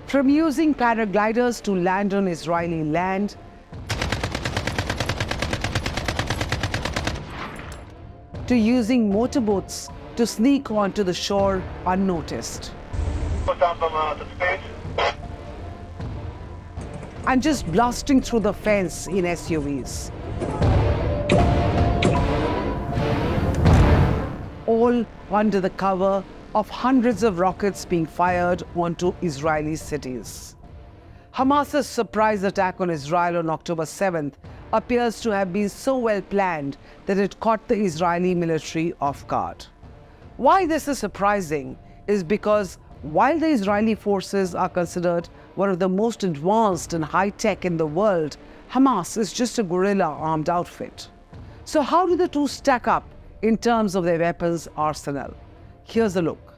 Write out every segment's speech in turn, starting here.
From using paragliders to land on Israeli land, to using motorboats to sneak onto the shore unnoticed. Put down the speed. And just blasting through the fence in SUVs. All under the cover of hundreds of rockets being fired onto Israeli cities. Hamas's surprise attack on Israel on October 7th appears to have been so well planned that it caught the Israeli military off guard. Why this is surprising is because while the Israeli forces are considered one of the most advanced and high-tech in the world, Hamas is just a guerrilla armed outfit. So how do the two stack up in terms of their weapons arsenal? Here's a look.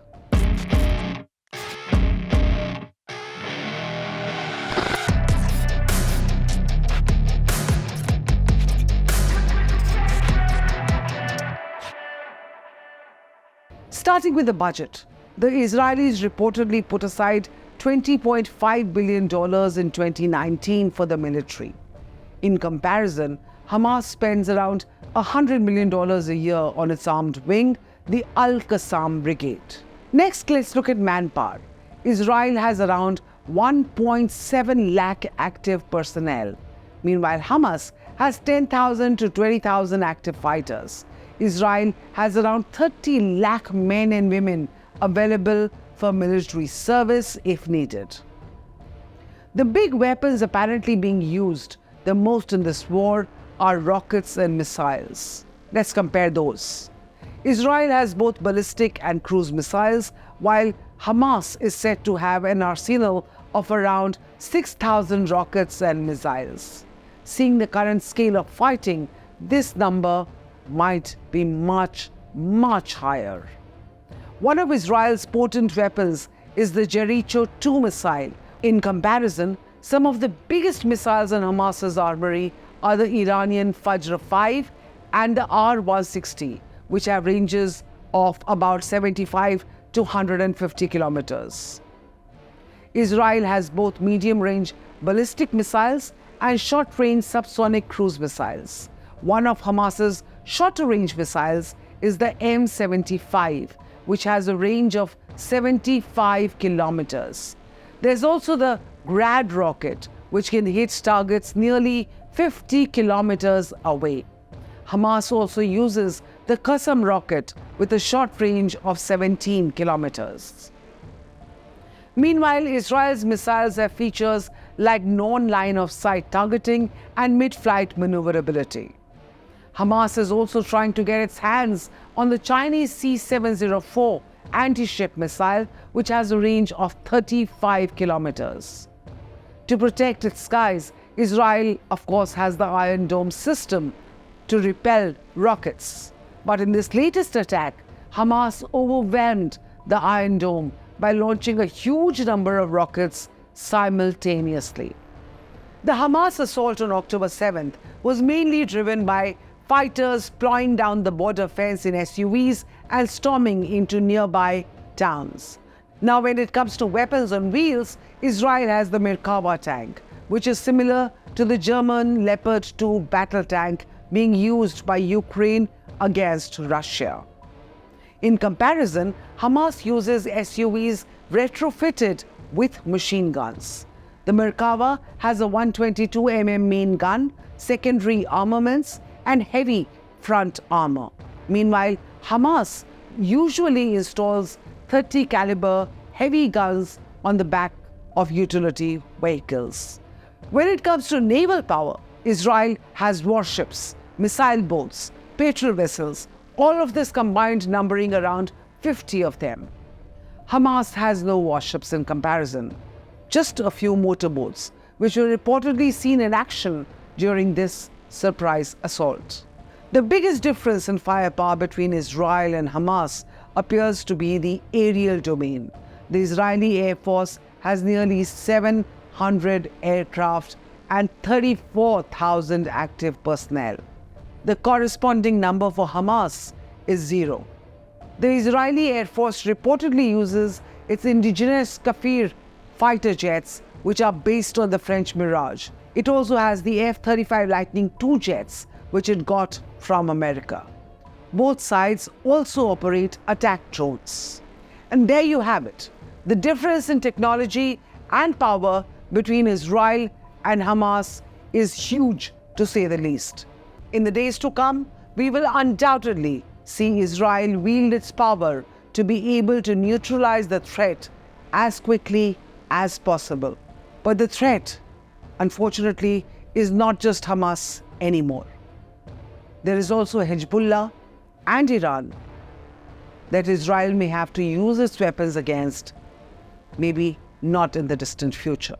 Starting with the budget, the Israelis reportedly put aside $20.5 billion in 2019 for the military. In comparison, Hamas spends around $100 million a year on its armed wing, the Qassam Brigade. Next, let's look at manpower. Israel has around 1.7 lakh active personnel. Meanwhile, Hamas has 10,000 to 20,000 active fighters. Israel has around 30 lakh men and women available for military service if needed. The big weapons apparently being used the most in this war are rockets and missiles. Let's compare those. Israel has both ballistic and cruise missiles, while Hamas is said to have an arsenal of around 6,000 rockets and missiles. Seeing the current scale of fighting, this number might be much, much higher. One of Israel's potent weapons is the Jericho-2 missile. In comparison, some of the biggest missiles in Hamas's armory are the Iranian Fajr-5 and the R-160, which have ranges of about 75 to 150 kilometers. Israel has both medium-range ballistic missiles and short-range subsonic cruise missiles. One of Hamas's shorter-range missiles is the M75, which has a range of 75 kilometers. There's also the Grad rocket, which can hit targets nearly 50 kilometers away. Hamas also uses the Qassam rocket with a short range of 17 kilometers. Meanwhile, Israel's missiles have features like non-line of sight targeting and mid-flight maneuverability. Hamas is also trying to get its hands on the Chinese C-704 anti-ship missile, which has a range of 35 kilometers. To protect its skies, Israel, of course, has the Iron Dome system to repel rockets. But in this latest attack, Hamas overwhelmed the Iron Dome by launching a huge number of rockets simultaneously. The Hamas assault on October 7th was mainly driven by fighters plowing down the border fence in SUVs and storming into nearby towns. Now, when it comes to weapons on wheels, Israel has the Merkava tank, which is similar to the German Leopard 2 battle tank being used by Ukraine against Russia. In comparison, Hamas uses SUVs retrofitted with machine guns. The Merkava has a 122mm main gun, secondary armaments, and heavy front armor. Meanwhile, Hamas usually installs 30 caliber heavy guns on the back of utility vehicles. When it comes to naval power, Israel has warships, missile boats, patrol vessels, all of this combined numbering around 50 of them. Hamas has no warships in comparison, just a few motorboats, which were reportedly seen in action during this surprise assault. The biggest difference in firepower between Israel and Hamas appears to be the aerial domain. The Israeli Air Force has nearly 700 aircraft and 34,000 active personnel. The corresponding number for Hamas is 0. The Israeli Air Force reportedly uses its indigenous Kafir fighter jets, which are based on the French Mirage. It also has the F-35 Lightning II jets, which it got from America. Both sides also operate attack drones. And there you have it. The difference in technology and power between Israel and Hamas is huge, to say the least. In the days to come, we will undoubtedly see Israel wield its power to be able to neutralize the threat as quickly as possible. But the threat, unfortunately, is not just Hamas anymore. There is also Hezbollah and Iran that Israel may have to use its weapons against, maybe not in the distant future.